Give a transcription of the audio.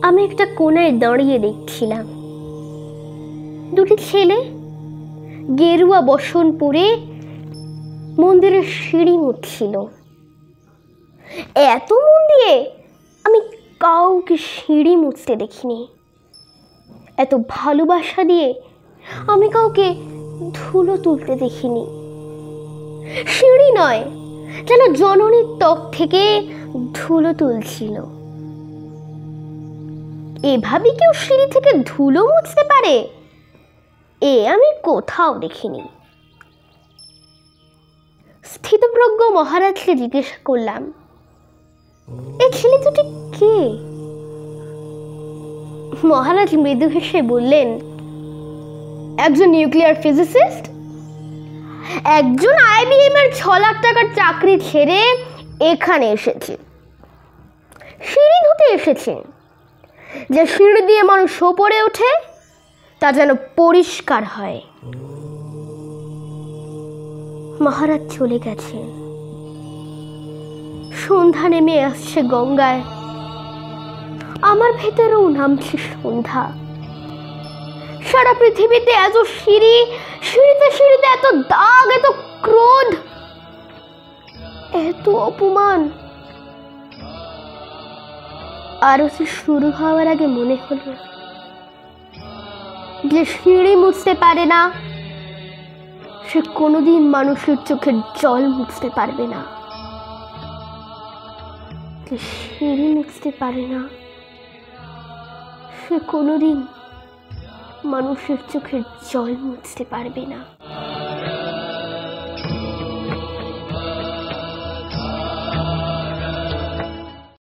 আমি একটা কোণায় দাঁড়িয়ে দেখছিলাম দুটি ছেলে গেরুয়া বসন পরে মন্দিরের সিঁড়ি মুছছিল। এত মন দিয়ে আমি কাউকে সিঁড়ি মুছতে দেখিনি। এত ভালোবাসা দিয়ে আমি কাউকে ধুলো তুলতে দেখিনি। সিঁড়ি নয়, যেন জননীর ত্বক থেকে ধুলো তুলছিল। এভাবে কেউ সিঁড়ি থেকে ধুলো মুছতে পারে এ আমি কোথাও দেখিনি। স্থিতপ্রজ্ঞ মহারাজকে জিজ্ঞাসা করলাম, এই ছেলে দুটি কে? মহারাজ মৃদু হেসে বললেন, একজন নিউক্লিয়ার ফিজিসিস্ট, একজন IBM এর 6 লাখ টাকার চাকরি ছেড়ে এখানে এসেছে। সিঁড়ি ধুতে এসেছে। যে সিঁড়ি দিয়ে মানুষ ওপরে ওঠে তা যেন পরিষ্কার হয়। মহারাজ চলে গেছেন। সন্ধ্যা নেমে আসছে গঙ্গায়। আমার ভেতরেও নামছে সন্ধ্যা। সারা পৃথিবীতে এত সিঁড়ি, সিঁড়িতে সিঁড়িতে এত দাগ, এত ক্রোধ, এত অপমান। আরতি শুরু হওয়ার আগে মনে হলো, যে সিঁড়ি মুছতে পারে না সে কোনোদিন মানুষের চোখের জল মুছতে পারবে না। যে সিঁড়ি মুছতে পারে না সে কোনোদিন মানুষের চোখের জল মুছতে পারবে না।